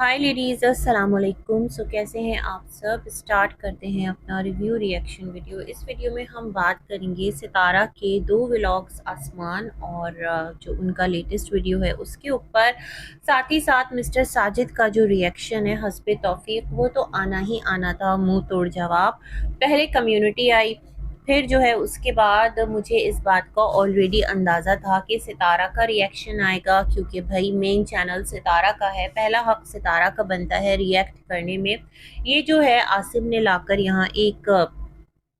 हाय ladies, अस्सलाम वालेकुम। कैसे हैं आप सब। स्टार्ट करते हैं अपना रिव्यू रिएक्शन वीडियो। इस वीडियो में हम बात करेंगे सितारा के दो व्लॉग्स आसमान और जो उनका लेटेस्ट वीडियो है उसके ऊपर। साथ ही साथ मिस्टर साजिद का जो रिएक्शन है हस्बे तौफीक, वो तो आना ही आना था, मुंह तोड़ जवाब। पहले कम्युनिटी आई, फिर जो है उसके बाद मुझे इस बात का ऑलरेडी अंदाज़ा था कि सितारा का रिएक्शन आएगा, क्योंकि भाई मेन चैनल सितारा का है, पहला हक सितारा का बनता है रिएक्ट करने में। ये जो है आसिम ने लाकर यहाँ एक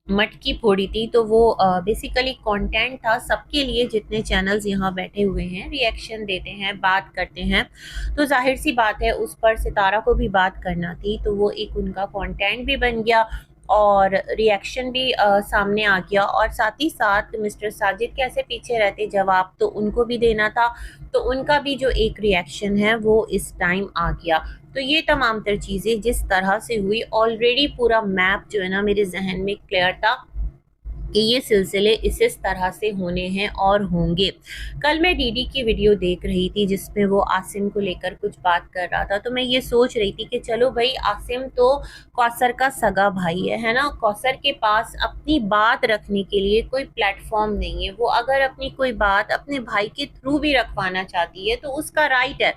मटकी फोड़ी थी, तो वो बेसिकली कंटेंट था सबके लिए, जितने चैनल्स यहाँ बैठे हुए हैं रिएक्शन देते हैं, बात करते हैं, तो जाहिर सी बात है उस पर सितारा को भी बात करना थी, तो वो एक उनका कंटेंट भी बन गया और रिएक्शन भी सामने आ गया। और साथ ही साथ मिस्टर साजिद कैसे पीछे रहते, जवाब तो उनको भी देना था, तो उनका भी जो एक रिएक्शन है वो इस टाइम आ गया। तो ये तमाम तर चीज़ें जिस तरह से हुई, ऑलरेडी पूरा मैप जो है ना मेरे जहन में क्लियर था कि ये सिलसिले इस तरह से होने हैं और होंगे। कल मैं डीडी की वीडियो देख रही थी जिसमें वो आसिम को लेकर कुछ बात कर रहा था, तो मैं ये सोच रही थी कि चलो भाई, आसिम तो कौसर का सगा भाई है ना। कौसर के पास अपनी बात रखने के लिए कोई प्लेटफॉर्म नहीं है। वो अगर अपनी कोई बात अपने भाई के थ्रू भी रखवाना चाहती है तो उसका राइट है,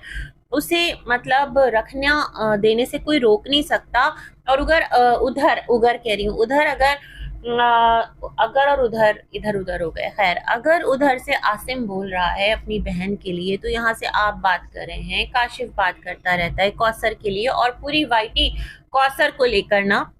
उसे मतलब रखना देने से कोई रोक नहीं सकता। और उधर कह रही हूँ, उधर अगर और उधर इधर उधर हो गए। खैर, अगर उधर से आसिम बोल रहा है अपनी बहन के लिए, तो यहाँ से आप बात कर रहे हैं, काशिफ बात करता रहता है कौसर के लिए, और पूरी वाइटी कौसर को लेकर ना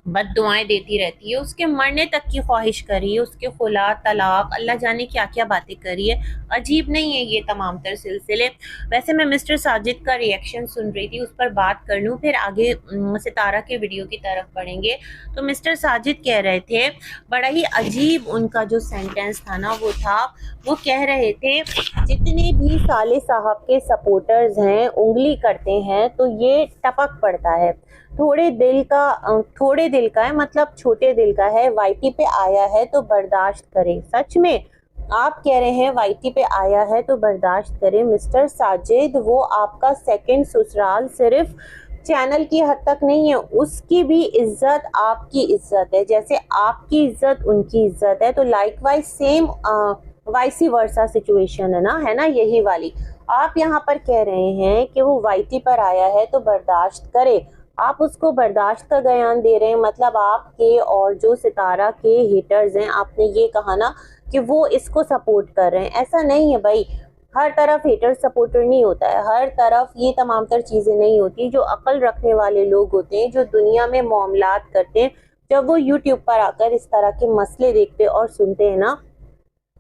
बद्दुआएं देती रहती है, उसके मरने तक की ख्वाहिश करी है, उसके खुला तलाक अल्लाह जाने क्या क्या बातें करी है। अजीब नहीं है ये तमाम तर सिलसिले। वैसे मैं मिस्टर साजिद का रिएक्शन सुन रही थी, उस पर बात कर लूँ, फिर आगे सितारा के वीडियो की तरफ बढ़ेंगे। तो मिस्टर साजिद कह रहे थे, बड़ा ही अजीब उनका जो सेंटेंस था ना वो था, वो कह रहे थे जितने भी साले साहब के सपोर्टर्स हैं उंगली करते हैं तो ये टपक पड़ता है। थोड़े दिल का है, मतलब छोटे दिल का है, वाईटी पे आया है तो बर्दाश्त करें। सच में आप कह रहे हैं वाईटी पे आया है तो बर्दाश्त करें। मिस्टर साजिद, वो आपका सेकंड ससुराल सिर्फ चैनल की हद तक नहीं है, उसकी भी इज्जत आपकी इज्जत है, जैसे आपकी इज्जत उनकी इज्जत है। तो लाइकवाइज सेम वाइसी वर्सा सिचुएशन है ना यही वाली। आप यहाँ पर कह रहे हैं कि वो वाईटी पर आया है तो बर्दाश्त करे, आप उसको बर्दाश्त का बयान दे रहे हैं। मतलब आपके और जो सितारा के हेटर्स हैं, आपने ये कहा ना कि वो इसको सपोर्ट कर रहे हैं, ऐसा नहीं है भाई। हर तरफ हेटर सपोर्टर नहीं होता है, हर तरफ ये तमाम तर चीज़ें नहीं होती। जो अक्ल रखने वाले लोग होते हैं, जो दुनिया में मामलात करते हैं, जब वो यूट्यूब पर आकर इस तरह के मसले देखते और सुनते हैं ना,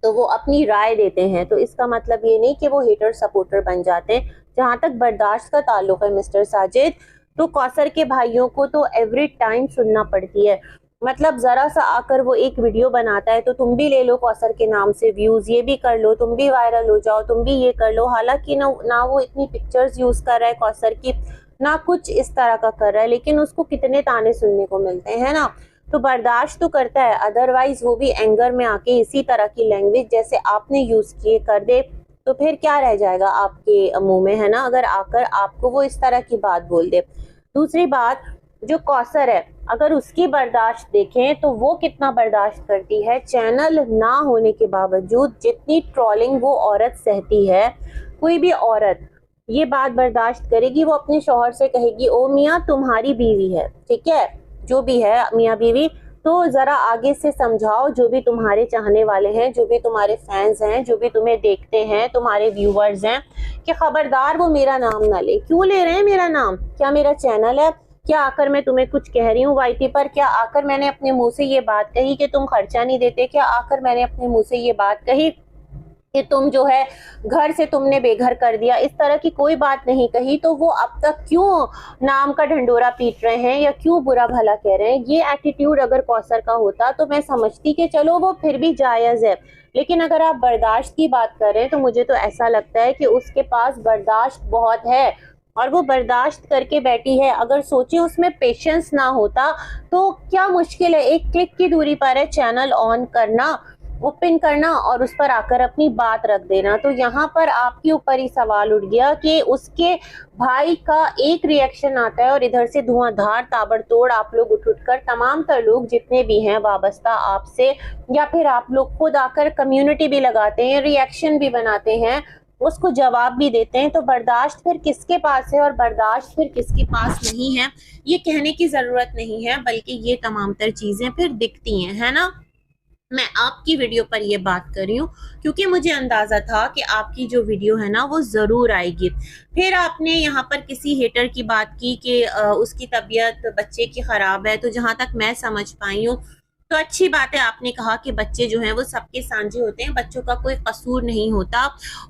तो वो अपनी राय देते हैं। तो इसका मतलब ये नहीं कि वो हेटर सपोर्टर बन जाते हैं। जहाँ तक बर्दाश्त का ताल्लुक है मिस्टर साजिद, तो कौसर के भाइयों को तो एवरी टाइम सुनना पड़ती है। मतलब जरा सा आकर वो एक वीडियो बनाता है तो तुम भी ले लो कौसर के नाम से व्यूज, ये भी कर लो, तुम भी वायरल हो जाओ, तुम भी ये कर लो। हालांकि ना वो इतनी पिक्चर्स यूज कर रहा है कौसर की, ना कुछ इस तरह का कर रहा है, लेकिन उसको कितने ताने सुनने को मिलते हैं ना, तो बर्दाश्त तो करता है। अदरवाइज वो भी एंगर में आके इसी तरह की लैंग्वेज जैसे आपने यूज किए कर दे, तो फिर क्या रह जाएगा आपके मुंह में, है ना, अगर आकर आपको वो इस तरह की बात बोल दे। दूसरी बात, जो कौसर है, अगर उसकी बर्दाश्त देखें तो वो कितना बर्दाश्त करती है। चैनल ना होने के बावजूद जितनी ट्रोलिंग वो औरत सहती है, कोई भी औरत ये बात बर्दाश्त करेगी। वो अपने शौहर से कहेगी, ओ मियाँ तुम्हारी बीवी है, ठीक है, जो भी है मियाँ बीवी, तो जरा आगे से समझाओ जो भी तुम्हारे चाहने वाले हैं, जो भी तुम्हारे फैंस हैं, जो भी तुम्हें देखते हैं, तुम्हारे व्यूवर्स हैं, कि खबरदार वो मेरा नाम ना ले। क्यों ले रहे हैं मेरा नाम? क्या मेरा चैनल है? क्या आकर मैं तुम्हें कुछ कह रही हूँ वाईटी पर? क्या आकर मैंने अपने मुंह से ये बात कही कि तुम खर्चा नहीं देते? क्या आकर मैंने अपने मुंह से ये बात कही कि तुम जो है घर से तुमने बेघर कर दिया? इस तरह की कोई बात नहीं कही। तो वो अब तक क्यों नाम का ढंडोरा पीट रहे हैं या क्यों बुरा भला कह रहे हैं? ये एटीट्यूड अगर कौसर का होता तो मैं समझती कि चलो वो फिर भी जायज़ है, लेकिन अगर आप बर्दाश्त की बात करें तो मुझे तो ऐसा लगता है कि उसके पास बर्दाश्त बहुत है और वो बर्दाश्त करके बैठी है। अगर सोचे उसमें पेशेंस ना होता तो क्या मुश्किल है, एक क्लिक की दूरी पर है चैनल ऑन करना। ओपन करना और उस पर आकर अपनी बात रख देना। तो यहाँ पर आपके ऊपर ही सवाल उठ गया कि उसके भाई का एक रिएक्शन आता है और इधर से धुआंधार ताबड़तोड़ आप लोग उठ कर तमाम तर लोग जितने भी हैं वाबस्ता आपसे, या फिर आप लोग खुद आकर कम्युनिटी भी लगाते हैं, रिएक्शन भी बनाते हैं, उसको जवाब भी देते हैं। तो बर्दाश्त फिर किसके पास है और बर्दाश्त फिर किसके पास नहीं है, ये कहने की जरूरत नहीं है, बल्कि ये तमाम तर चीजें फिर दिखती हैं, है ना। मैं आपकी वीडियो पर ये बात कर रही हूँ क्योंकि मुझे अंदाजा था कि आपकी जो वीडियो है ना वो जरूर आएगी। फिर आपने यहाँ पर किसी हेटर की बात की कि उसकी तबीयत बच्चे की खराब है। तो जहां तक मैं समझ पाई हूँ तो अच्छी बात है, आपने कहा कि बच्चे जो हैं वो सबके सांझे होते हैं, बच्चों का कोई कसूर नहीं होता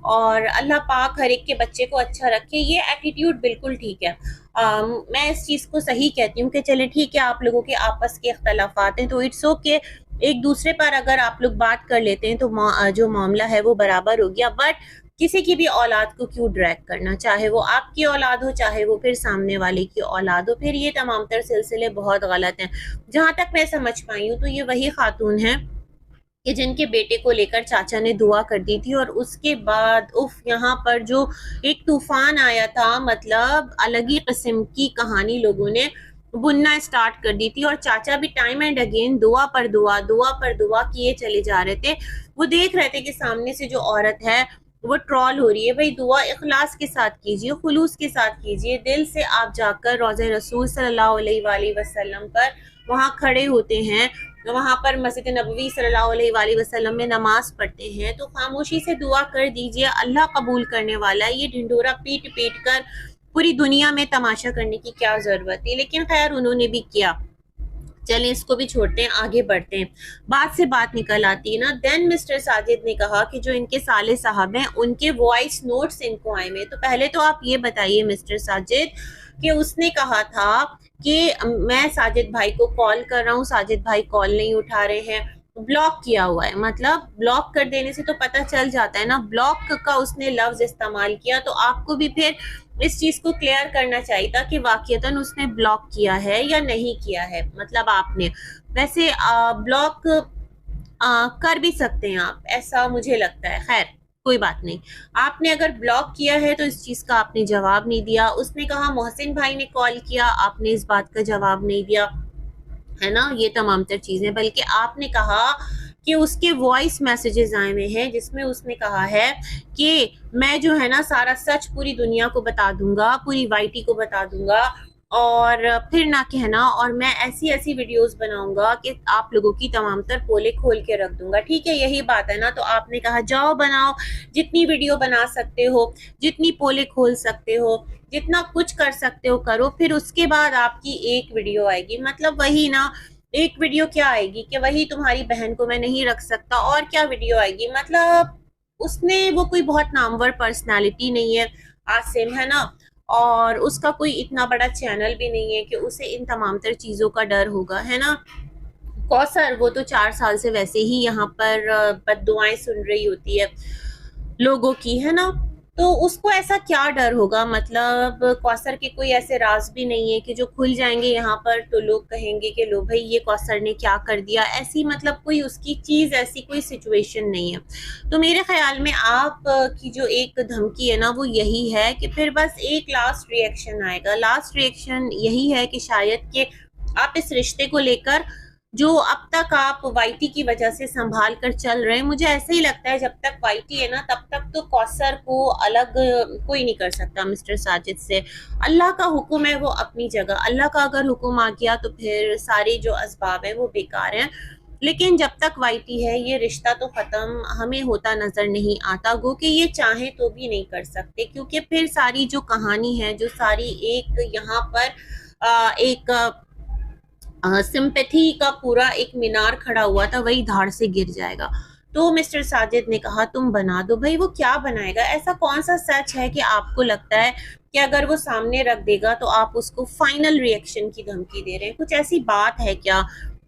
और अल्लाह पाक हर एक के बच्चे को अच्छा रखे, ये एटीट्यूड बिल्कुल ठीक है। मैं इस चीज़ को सही कहती हूँ कि चले ठीक है, आप लोगों के आपस के इख्तलाफात हैं तो इट्स ओके, एक दूसरे पर अगर आप लोग बात कर लेते हैं तो जो मामला है वो बराबर हो गया। बट किसी की भी औलाद को क्यों ड्रैग करना, चाहे वो आपकी औलाद हो चाहे वो फिर सामने वाले की औलाद हो, फिर ये तमाम तर सिलसिले बहुत गलत हैं। जहां तक मैं समझ पाई हूँ तो ये वही खातून है कि जिनके बेटे को लेकर चाचा ने दुआ कर दी थी और उसके बाद उफ यहाँ पर जो एक तूफान आया था, मतलब अलग ही किस्म की कहानी लोगों ने बुनना स्टार्ट कर दी थी और चाचा भी टाइम एंड अगेन दुआ पर दुआ किए चले जा रहे थे। वो देख रहे थे कि सामने से जो औरत है वो ट्रॉल हो रही है, भाई दुआ इखलास के साथ कीजिए, खुलूस के साथ कीजिए, दिल से आप जाकर रोज़े रसूल सल्लल्लाहु अलैहि वसल्लम पर वहाँ खड़े होते हैं, वहां पर मस्जिद नबवी सल्लल्लाहु अलैहि वसल्लम में नमाज पढ़ते हैं, तो खामोशी से दुआ कर दीजिए, अल्लाह कबूल करने वाला है। ये ढिंडोरा पीट पीट कर पूरी दुनिया में तमाशा करने की क्या जरूरत है। लेकिन खैर उन्होंने भी किया, चलें इसको भी छोड़ते हैं, आगे बढ़ते हैं। बात से बात निकल आती है ना। देन मिस्टर साजिद ने कहा कि जो इनके साले साहब हैं उनके वॉइस नोट्स इनको आए में। तो पहले तो आप ये बताइए मिस्टर साजिद कि उसने कहा था कि मैं साजिद भाई को कॉल कर रहा हूँ, साजिद भाई कॉल नहीं उठा रहे हैं, ब्लॉक किया हुआ है। मतलब ब्लॉक कर देने से तो पता चल जाता है ना, ब्लॉक का उसने लफ्ज इस्तेमाल किया। तो आपको भी फिर इस चीज को क्लियर करना चाहिए था कि वाकईतन उसने ब्लॉक किया है या नहीं किया है। मतलब आपने वैसे ब्लॉक कर भी सकते हैं आप, ऐसा मुझे लगता है। खैर कोई बात नहीं, आपने अगर ब्लॉक किया है तो इस चीज का आपने जवाब नहीं दिया। उसने कहा मोहसिन भाई ने कॉल किया, आपने इस बात का जवाब नहीं दिया, है ना। ये तमाम तर चीजें, बल्कि आपने कहा कि उसके वॉइस मैसेजेस आए हुए हैं जिसमें उसने कहा है कि मैं जो है ना सारा सच पूरी दुनिया को बता दूंगा, पूरी वाईटी को बता दूंगा और फिर ना कहना, और मैं ऐसी ऐसी वीडियोस बनाऊंगा कि आप लोगों की तमाम तर पोले खोल के रख दूंगा। ठीक है, यही बात है ना। तो आपने कहा जाओ बनाओ, जितनी वीडियो बना सकते हो, जितनी पोले खोल सकते हो, जितना कुछ कर सकते हो करो, फिर उसके बाद आपकी एक वीडियो आएगी। मतलब वही ना, एक वीडियो क्या आएगी कि वही तुम्हारी बहन को मैं नहीं रख सकता, और क्या वीडियो आएगी। मतलब उसने, वो कोई बहुत नामवर पर्सनालिटी नहीं है आसिम, है ना, और उसका कोई इतना बड़ा चैनल भी नहीं है कि उसे इन तमाम तर चीज़ों का डर होगा, है ना। कौसर वो तो 4 साल से वैसे ही यहाँ पर बद्दुआएं सुन रही होती है लोगों की, है ना। तो उसको ऐसा क्या डर होगा। मतलब कौसर के कोई ऐसे राज भी नहीं है कि जो खुल जाएंगे यहाँ पर तो लोग कहेंगे कि लो भाई ये कौसर ने क्या कर दिया, ऐसी मतलब कोई उसकी चीज़, ऐसी कोई सिचुएशन नहीं है। तो मेरे ख्याल में आप की जो एक धमकी है ना वो यही है कि फिर बस एक लास्ट रिएक्शन आएगा। लास्ट रिएक्शन यही है कि शायद कि आप इस रिश्ते को लेकर जो अब तक आप वाईटी की वजह से संभाल कर चल रहे हैं, मुझे ऐसे ही लगता है जब तक वाईटी है ना तब तक तो कौसर को अलग कोई नहीं कर सकता मिस्टर साजिद से। अल्लाह का हुक्म है वो अपनी जगह, अल्लाह का अगर हुक्म आ गया तो फिर सारी जो असबाब है वो बेकार हैं। लेकिन जब तक वाईटी है ये रिश्ता तो ख़त्म हमें होता नज़र नहीं आता, गो कि ये चाहें तो भी नहीं कर सकते, क्योंकि फिर सारी जो कहानी है, जो सारी एक यहाँ पर एक सिंपैथी का पूरा एक मीनार खड़ा हुआ था, वही धाड़ से गिर जाएगा। तो मिस्टर साजिद ने कहा तुम बना दो। भाई वो क्या बनाएगा, ऐसा कौन सा सच है कि आपको लगता है कि अगर वो सामने रख देगा तो आप उसको फाइनल रिएक्शन की धमकी दे रहे हैं। कुछ ऐसी बात है क्या,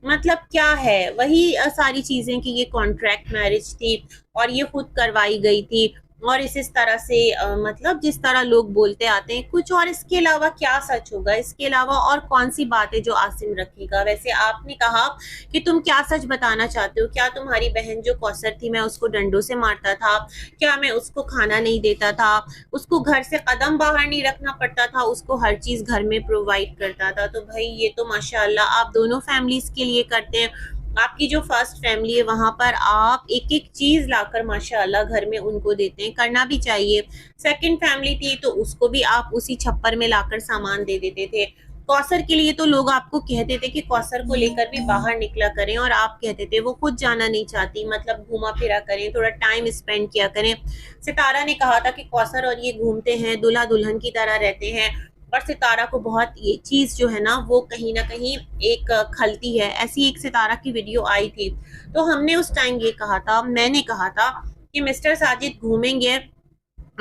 मतलब क्या है। वही सारी चीजें कि ये कॉन्ट्रैक्ट मैरिज थी और ये खुद करवाई गई थी, और इस तरह से मतलब जिस तरह लोग बोलते आते हैं कुछ। और इसके अलावा क्या सच होगा, इसके अलावा और कौन सी बात है जो आसिम रखेगा? वैसे आपने कहा कि तुम क्या सच बताना चाहते हो? क्या तुम्हारी बहन जो कौसर थी मैं उसको डंडों से मारता था? क्या मैं उसको खाना नहीं देता था? उसको घर से कदम बाहर नहीं रखना पड़ता था? उसको हर चीज घर में प्रोवाइड करता था? तो भाई ये तो माशाल्लाह आप दोनों फैमिलीज के लिए करते हैं। आपकी जो फर्स्ट फैमिली है वहां पर आप एक एक चीज लाकर माशाल्लाह घर में उनको देते हैं, करना भी चाहिए। सेकंड फैमिली थी तो उसको भी आप उसी छप्पर में लाकर सामान दे देते थे। कौसर के लिए तो लोग आपको कहते थे कि कौसर को लेकर भी बाहर निकला करें, और आप कहते थे वो खुद जाना नहीं चाहती, मतलब घूमा फिरा करें, थोड़ा टाइम स्पेंड किया करें। सितारा ने कहा था कि कौसर और ये घूमते हैं, दूल्हा दुल्हन की तरह रहते हैं, और सितारा को बहुत ये चीज जो है ना वो कहीं ना कहीं एक खलती है। ऐसी एक सितारा की वीडियो आई थी, तो हमने उस टाइम ये कहा था, मैंने कहा था कि मिस्टर साजिद घूमेंगे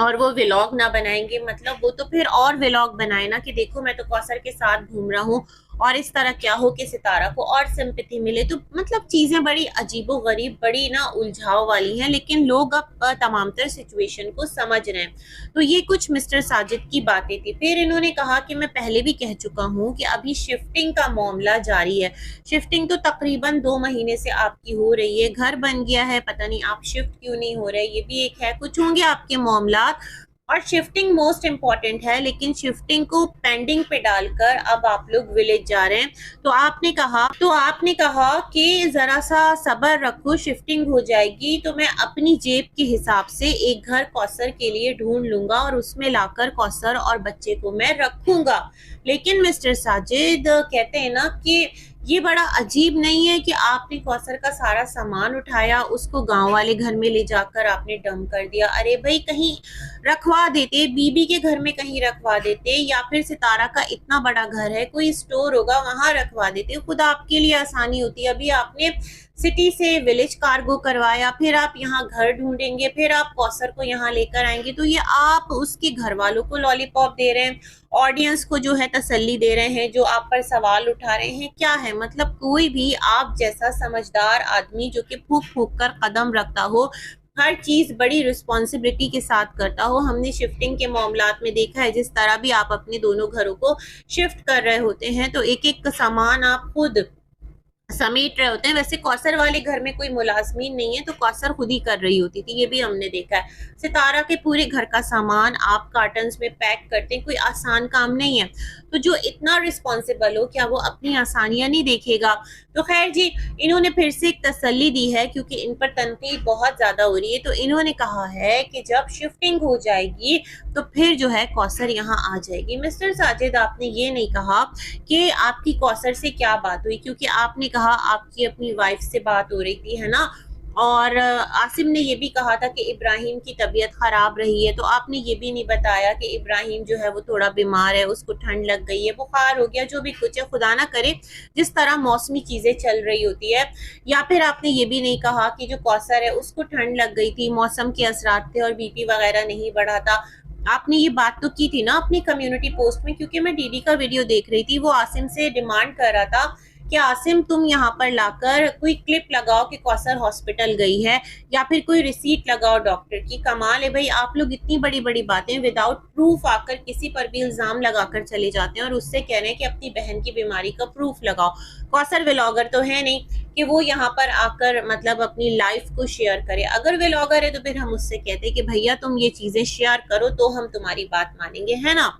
और वो व्लॉग ना बनाएंगे, मतलब वो तो फिर और व्लॉग बनाए ना कि देखो मैं तो कौसर के साथ घूम रहा हूँ, और इस तरह क्या हो कि सितारा को और सिंपैथी मिले। तो मतलब चीजें बड़ी अजीबो गरीब, बड़ी ना उलझाव वाली हैं, लेकिन लोग अब तमामतर सिचुएशन को समझ रहे हैं। तो ये कुछ मिस्टर साजिद की बातें थी। फिर इन्होंने कहा कि मैं पहले भी कह चुका हूँ कि अभी शिफ्टिंग का मामला जारी है। शिफ्टिंग तो तकरीबन 2 महीने से आपकी हो रही है, घर बन गया है, पता नहीं आप शिफ्ट क्यों नहीं हो रहे, ये भी एक है। कुछ होंगे आपके मामला, और शिफ्टिंग मोस्ट इम्पॉर्टेंट है, लेकिन शिफ्टिंग को पेंडिंग पे डालकर अब आप लोग विलेज जा रहे हैं। तो आपने कहा कि जरा सा सब्र रखो, शिफ्टिंग हो जाएगी तो मैं अपनी जेब के हिसाब से एक घर कौसर के लिए ढूंढ लूंगा और उसमें लाकर कौसर और बच्चे को मैं रखूंगा। लेकिन मिस्टर साजिद कहते हैं ना कि ये बड़ा अजीब नहीं है कि आपने कौसर का सारा सामान उठाया, उसको गांव वाले घर में ले जाकर आपने डंप कर दिया? अरे भाई कहीं रखवा देते, बीबी के घर में कहीं रखवा देते, या फिर सितारा का इतना बड़ा घर है, कोई स्टोर होगा वहां रखवा देते, खुद आपके लिए आसानी होती। अभी आपने सिटी से विलेज कार्गो करवाया, फिर आप यहाँ घर ढूंढेंगे, फिर आप कौसर को यहाँ लेकर आएंगे, तो ये आप उसके घर वालों को लॉलीपॉप दे रहे हैं, ऑडियंस को जो है तसल्ली दे रहे हैं, जो आप पर सवाल उठा रहे हैं। क्या है मतलब, कोई भी आप जैसा समझदार आदमी जो कि फूक फूक कर कदम रखता हो, हर चीज बड़ी रिस्पॉन्सिबिलिटी के साथ करता हो। हमने शिफ्टिंग के मामलात में देखा है, जिस तरह भी आप अपने दोनों घरों को शिफ्ट कर रहे होते हैं तो एक एक सामान आप खुद समेट रहे होते हैं। वैसे कौसर वाले घर में कोई मुलाजमीन नहीं है, तो कौसर खुद ही कर रही होती थी, ये भी हमने देखा है। सितारा के पूरे घर का सामान आप कार्टन्स में पैक करते हैं, कोई आसान काम नहीं है। तो जो इतना रिस्पॉन्सिबल हो, क्या वो अपनी आसानियां नहीं देखेगा? तो खैर जी, इन्होंने फिर से एक तसल्ली दी है, क्योंकि इन पर तनकीद बहुत ज्यादा हो रही है। तो इन्होंने कहा है कि जब शिफ्टिंग हो जाएगी तो फिर जो है कौसर यहाँ आ जाएगी। मिस्टर साजिद, आपने ये नहीं कहा कि आपकी कौसर से क्या बात हुई, क्योंकि आपने कहा आपकी अपनी वाइफ से बात हो रही थी, है ना? और आसिम ने ये भी कहा था कि इब्राहिम की तबीयत खराब रही है, तो आपने ये भी नहीं बताया कि इब्राहिम जो है वो थोड़ा बीमार है, उसको ठंड लग गई है, बुखार हो गया, जो भी कुछ है, खुदा ना करे जिस तरह मौसमी चीजें चल रही होती है। या फिर आपने ये भी नहीं कहा कि जो कौसर है उसको ठंड लग गई थी, मौसम के असरात थे और बीपी वगैरह नहीं बढ़ा था। आपने ये बात तो की थी ना अपनी कम्युनिटी पोस्ट में, क्योंकि मैं डीडी का वीडियो देख रही थी, वो आसिम से डिमांड कर रहा था कि आसिम तुम यहाँ पर लाकर कोई क्लिप लगाओ कि कौसर हॉस्पिटल गई है, या फिर कोई रिसीट लगाओ डॉक्टर की। कमाल है भाई, आप लोग इतनी बड़ी बड़ी बातें विदाउट प्रूफ आकर किसी पर भी इल्जाम लगाकर चले जाते हैं, और उससे कह रहे हैं कि अपनी बहन की बीमारी का प्रूफ लगाओ। कौसर व्लॉगर तो है नहीं कि वो यहाँ पर आकर मतलब अपनी लाइफ को शेयर करे। अगर व्लॉगर है तो फिर हम उससे कहते हैं कि भैया तुम ये चीजें शेयर करो तो हम तुम्हारी बात मानेंगे, है ना?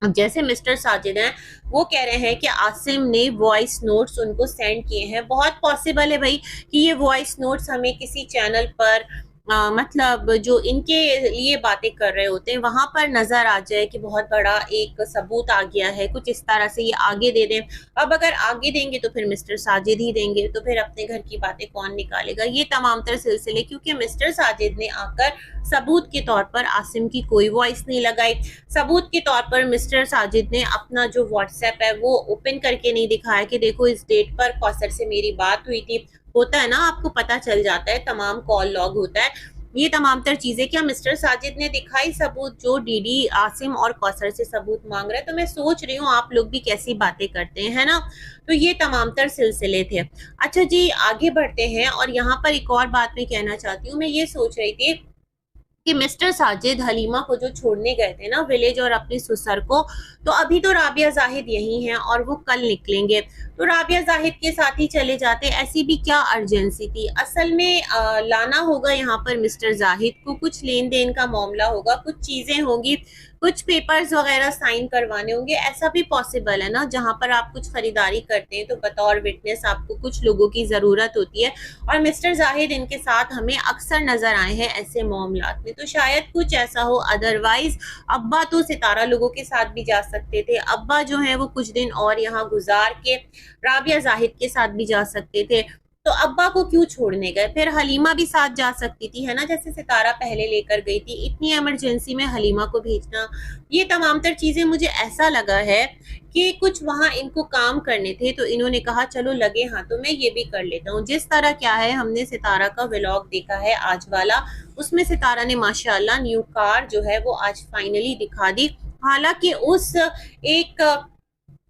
अब जैसे मिस्टर साजिद हैं, वो कह रहे हैं कि आसिम ने वॉइस नोट्स उनको सेंड किए हैं। बहुत पॉसिबल है भाई कि ये वॉइस नोट्स हमें किसी चैनल पर मतलब जो इनके लिए बातें कर रहे होते हैं वहां पर नजर आ जाए कि बहुत बड़ा एक सबूत आ गया है, कुछ इस तरह से ये आगे दे दें। अब अगर आगे देंगे तो फिर मिस्टर साजिद ही देंगे, तो फिर अपने घर की बातें कौन निकालेगा? ये तमाम तर सिलसिले, क्योंकि मिस्टर साजिद ने आकर सबूत के तौर पर आसिम की कोई वॉइस नहीं लगाई। सबूत के तौर पर मिस्टर साजिद ने अपना जो व्हाट्सएप है वो ओपन करके नहीं दिखाया कि देखो इस डेट पर कौसर से मेरी बात हुई थी। होता है ना, आपको पता चल जाता है, तमाम कॉल लॉग होता है, ये तमाम तर चीजें। क्या मिस्टर साजिद ने दिखाई सबूत? जो डीडी आसिम और कौसर से सबूत मांग रहा है। तो मैं सोच रही हूँ आप लोग भी कैसी बातें करते हैं, है ना? तो ये तमाम तर सिलसिले थे। अच्छा जी, आगे बढ़ते हैं, और यहाँ पर एक और बात मैं कहना चाहती हूँ। मैं ये सोच रही थी कि मिस्टर साजिद हलीमा को जो छोड़ने गए थे ना विलेज और अपनी सुसर को, तो अभी तो राबिया जाहिद यही हैं और वो कल निकलेंगे, तो राबिया जाहिद के साथ ही चले जाते। ऐसी भी क्या अर्जेंसी थी, असल में लाना होगा यहाँ पर मिस्टर जाहिद को, कुछ लेन देन का मामला होगा, कुछ चीजें होंगी, कुछ पेपर्स वगैरह साइन करवाने होंगे। ऐसा भी पॉसिबल है ना, जहां पर आप कुछ खरीदारी करते हैं तो बतौर विटनेस आपको कुछ लोगों की जरूरत होती है, और मिस्टर जाहिद इनके साथ हमें अक्सर नजर आए हैं ऐसे मामलात में, तो शायद कुछ ऐसा हो। अदरवाइज अब्बा तो सितारा लोगों के साथ भी जा सकते थे, अब्बा जो है वो कुछ दिन और यहाँ गुजार के राबिया जाहिद के साथ भी जा सकते थे, तो अब्बा को क्यों छोड़ने गए। फिर हलीमा भी साथ जा सकती थी, है ना, जैसे सितारा पहले लेकर गई थी। इतनी इमरजेंसी में हलीमा को भेजना, ये तमाम तर चीजें मुझे ऐसा लगा है कि कुछ वहां इनको काम करने थे, तो इन्होंने कहा चलो लगे हाथों में ये भी कर लेता हूँ। जिस तरह क्या है, हमने सितारा का व्लॉग देखा है आज वाला, उसमें सितारा ने माशाल्लाह न्यू कार जो है वो आज फाइनली दिखा दी। हालांकि उस एक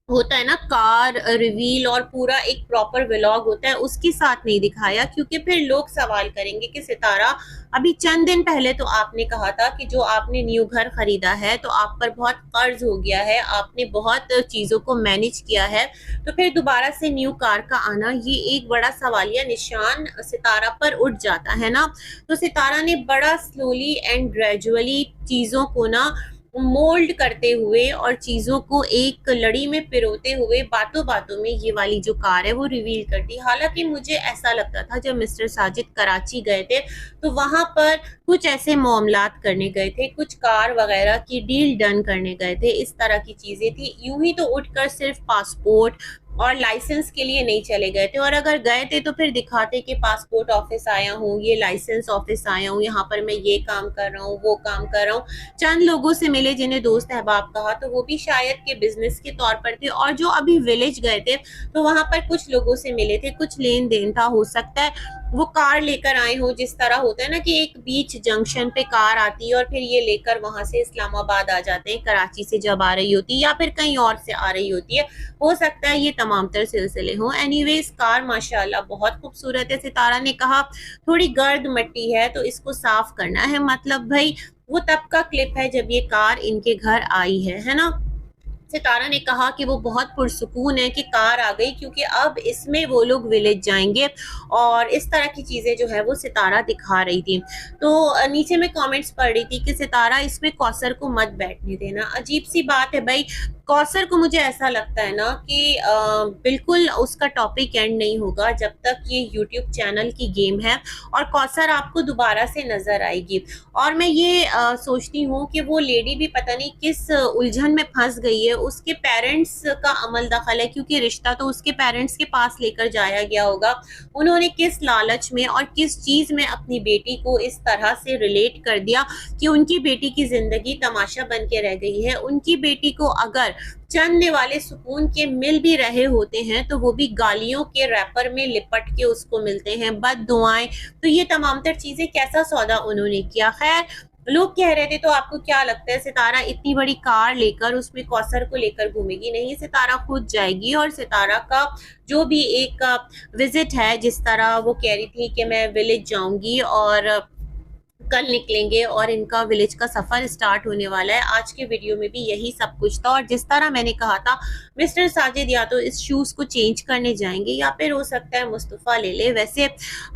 होता है ना कार रिवील और पूरा एक प्रॉपर व्लॉग होता है, उसके साथ नहीं दिखाया, क्योंकि फिर लोग सवाल करेंगे कि सितारा अभी चंद दिन पहले तो आपने कहा था कि जो आपने न्यू घर खरीदा है तो आप पर बहुत कर्ज हो गया है, आपने बहुत चीजों को मैनेज किया है, तो फिर दोबारा से न्यू कार का आना, ये एक बड़ा सवालिया निशान सितारा पर उठ जाता है ना। तो सितारा ने बड़ा स्लोली एंड ग्रेजुअली चीजों को ना मोल्ड करते हुए और चीजों को एक लड़ी में पिरोते हुए बातों बातों में ये वाली जो कार है वो रिवील कर दी। हालांकि मुझे ऐसा लगता था जब मिस्टर साजिद कराची गए थे तो वहां पर कुछ ऐसे मामलात करने गए थे, कुछ कार वगैरह की डील डन करने गए थे, इस तरह की चीजें थी। यूं ही तो उठकर सिर्फ पासपोर्ट और लाइसेंस के लिए नहीं चले गए थे, और अगर गए थे तो फिर दिखाते कि पासपोर्ट ऑफिस आया हूँ, ये लाइसेंस ऑफिस आया हूँ, यहाँ पर मैं ये काम कर रहा हूँ, वो काम कर रहा हूँ। चंद लोगों से मिले जिन्हें दोस्त अहबाब कहा, तो वो भी शायद के बिजनेस के तौर पर थे, और जो अभी विलेज गए थे तो वहां पर कुछ लोगों से मिले थे, कुछ लेन देन था। हो सकता है वो कार लेकर आए हो, जिस तरह होता है ना कि एक बीच जंक्शन पे कार आती है और फिर ये लेकर वहां से इस्लामाबाद आ जाते हैं, कराची से जब आ रही होती है या फिर कहीं और से आ रही होती है, हो सकता है ये तमाम तर सिलसिले हो। एनीवेज कार माशाल्लाह बहुत खूबसूरत है। सितारा ने कहा थोड़ी गर्द मट्टी है तो इसको साफ करना है, मतलब भाई वो तब का क्लिप है जब ये कार इनके घर आई है ना। सितारा ने कहा कि वो बहुत पुरसुकून है कि कार आ गई, क्योंकि अब इसमें वो लोग विलेज जाएंगे, और इस तरह की चीजें जो है वो सितारा दिखा रही थी। तो नीचे में कमेंट्स पढ़ रही थी कि सितारा इसमें कौसर को मत बैठने देना। अजीब सी बात है भाई, कौसर को मुझे ऐसा लगता है ना कि बिल्कुल उसका टॉपिक एंड नहीं होगा जब तक ये यूट्यूब चैनल की गेम है, और कौसर आपको दोबारा से नजर आएगी। और मैं ये सोचती हूँ कि वो लेडी भी पता नहीं किस उलझन में फंस गई है, उसके पेरेंट्स का अमल दखल है, क्योंकि रिश्ता तो उसके पेरेंट्स के पास लेकर जाया गया होगा। उन्होंने किस लालच में और किस चीज में अपनी बेटी को इस तरह से रिलेट कर दिया कि उनकी बेटी की जिंदगी तमाशा बन के रह गई है। उनकी बेटी को अगर चंद वाले सुकून के मिल भी रहे होते हैं तो वो भी गालियों के रैपर में लिपट के उसको मिलते हैं, बद दुआएं। तो ये तमाम तर चीजें कैसा सौदा उन्होंने किया। खैर, लोग कह रहे थे, तो आपको क्या लगता है सितारा इतनी बड़ी कार लेकर उसमें कौसर को लेकर घूमेगी? नहीं, सितारा खुद जाएगी, और सितारा का जो भी एक विजिट है, जिस तरह वो कह रही थी कि मैं विलेज जाऊंगी और कल निकलेंगे और इनका विलेज का सफर स्टार्ट होने वाला है। आज के वीडियो में भी यही सब कुछ था, और जिस तरह मैंने कहा था मिस्टर साजिद या तो इस शूज को चेंज करने जाएंगे या फिर हो सकता है मुस्तफ़ा ले ले। वैसे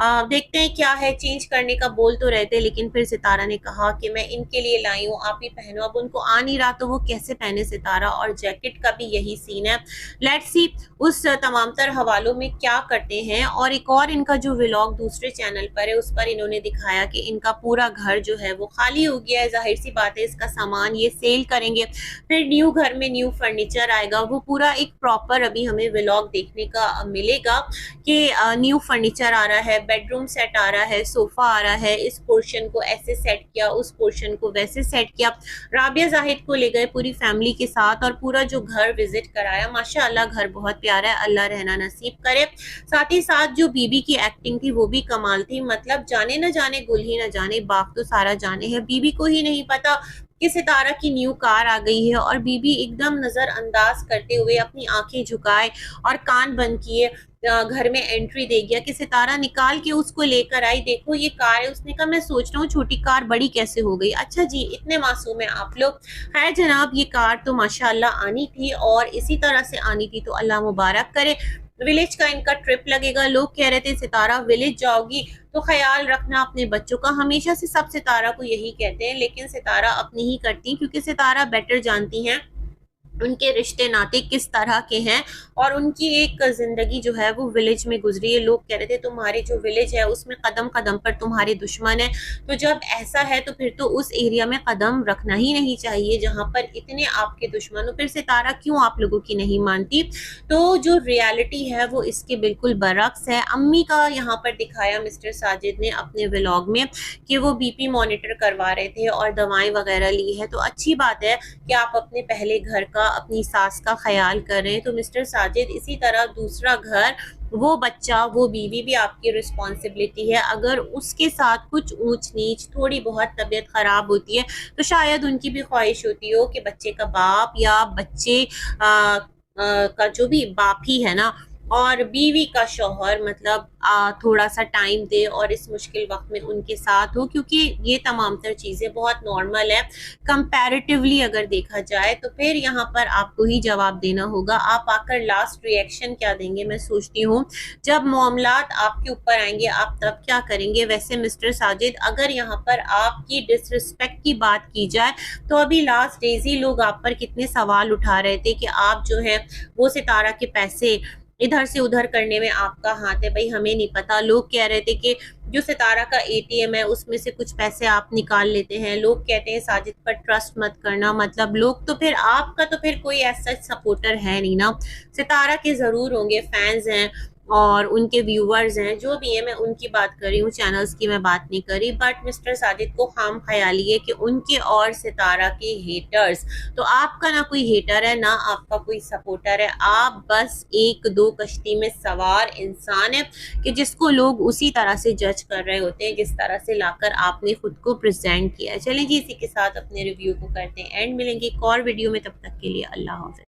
देखते हैं क्या है, चेंज करने का बोल तो रहते, लेकिन फिर सितारा ने कहा कि मैं इनके लिए लाई हूँ, आप ही पहनो। अब उनको आ नहीं रहा तो वो कैसे पहने सितारा, और जैकेट का भी यही सीन है। लेट्स सी उस तमाम तर हवालों में क्या करते हैं। और एक और इनका जो व्लॉग दूसरे चैनल पर है उस पर इन्होंने दिखाया कि इनका पूरा घर जो है वो खाली हो गया है। जाहिर सी बात है इसका सामान ये सेल करेंगे, फिर न्यू घर में न्यू फर्नीचर आएगा। वो पूरा एक प्रॉपर अभी हमें व्लॉग देखने का मिलेगा कि न्यू फर्नीचर आ रहा है, बेडरूम सेट आ रहा है, सोफा आ रहा है, इस पोर्शन को ऐसे सेट किया, उस पोर्शन को वैसे सेट किया। राबिया जाहिद को ले गए पूरी फैमिली के साथ और पूरा जो घर विजिट कराया। माशाअल्लाह घर बहुत प्यारा है, अल्लाह रहना नसीब करे। साथ ही साथ जो बीबी की एक्टिंग थी वो भी कमाल थी, मतलब जाने न जाने गुल ही न जाने बाप तो सारा जाने है। बीबी को ही नहीं पता कि सितारा की न्यू कार आ गई है और बीबी एकदम नजरअंदाज करते हुए अपनी आंखें झुकाए और कान बंद किए घर में एंट्री दे गया कि सितारा निकाल के उसको लेकर आई, देखो ये कार है। उसने कहा मैं सोच रहा हूँ छोटी कार बड़ी कैसे हो गई। अच्छा जी, इतने मासूम है आप लोग। है जनाब, ये कार तो माशाल्लाह आनी थी और इसी तरह से आनी थी, तो अल्लाह मुबारक करे। विलेज का इनका ट्रिप लगेगा। लोग कह रहे थे सितारा विलेज जाओगी तो ख्याल रखना अपने बच्चों का। हमेशा से सब सितारा को यही कहते हैं, लेकिन सितारा अपनी ही करती, क्योंकि सितारा बेटर जानती हैं उनके रिश्ते नाते किस तरह के हैं और उनकी एक जिंदगी जो है वो विलेज में गुजरी है। लोग कह रहे थे तुम्हारे जो विलेज है उसमें कदम कदम पर तुम्हारे दुश्मन है, तो जब ऐसा है तो फिर तो उस एरिया में कदम रखना ही नहीं चाहिए जहां पर इतने आपके दुश्मन हो। फिर सितारा क्यों आप लोगों की नहीं मानती? तो जो रियलिटी है वो इसके बिल्कुल बरक्स है। अम्मी का यहाँ पर दिखाया मिस्टर साजिद ने अपने व्लॉग में कि वो बीपी मॉनिटर करवा रहे थे और दवाएं वगैरह ली है। तो अच्छी बात है कि आप अपने पहले घर का, अपनी सास का ख्याल करें। तो मिस्टर साजिद इसी तरह दूसरा घर, वो बच्चा, वो बीवी भी आपकी रिस्पॉन्सिबिलिटी है। अगर उसके साथ कुछ ऊंच नीच, थोड़ी बहुत तबीयत खराब होती है तो शायद उनकी भी ख्वाहिश होती हो कि बच्चे का बाप या बच्चे का जो भी बाप ही है ना, और बीवी का शौहर मतलब थोड़ा सा टाइम दे और इस मुश्किल वक्त में उनके साथ हो, क्योंकि ये तमाम तर चीज़ें बहुत नॉर्मल है कंपैरेटिवली अगर देखा जाए। तो फिर यहाँ पर आपको ही जवाब देना होगा। आप आकर लास्ट रिएक्शन क्या देंगे? मैं सोचती हूँ जब मामलात आपके ऊपर आएंगे आप तब क्या करेंगे? वैसे मिस्टर साजिद, अगर यहाँ पर आपकी डिसरिस्पेक्ट की बात की जाए तो अभी लास्ट डेज ही लोग आप पर कितने सवाल उठा रहे थे कि आप जो है वो सितारा के पैसे इधर से उधर करने में आपका हाथ है। भाई हमें नहीं पता। लोग कह रहे थे कि जो सितारा का एटीएम है उसमें से कुछ पैसे आप निकाल लेते हैं। लोग कहते हैं साजिद पर ट्रस्ट मत करना। मतलब लोग तो फिर आपका तो फिर कोई ऐसा सपोर्टर है नहीं ना। सितारा के जरूर होंगे, फैंस हैं और उनके व्यूवर्स हैं, जो भी है मैं उनकी बात कर रही हूँ, चैनल्स की मैं बात नहीं करी। बट मिस्टर साजिद को खाम ख्याली है कि उनके और सितारा के हेटर्स, तो आपका ना कोई हेटर है ना आपका कोई सपोर्टर है। आप बस एक दो कश्ती में सवार इंसान है कि जिसको लोग उसी तरह से जज कर रहे होते हैं जिस तरह से लाकर आपने खुद को प्रेजेंट किया है। चलें जी, इसी के साथ अपने रिव्यू को करते हैं एंड। मिलेंगे एक और वीडियो में, तब तक के लिए अल्लाह हाफ़िज़।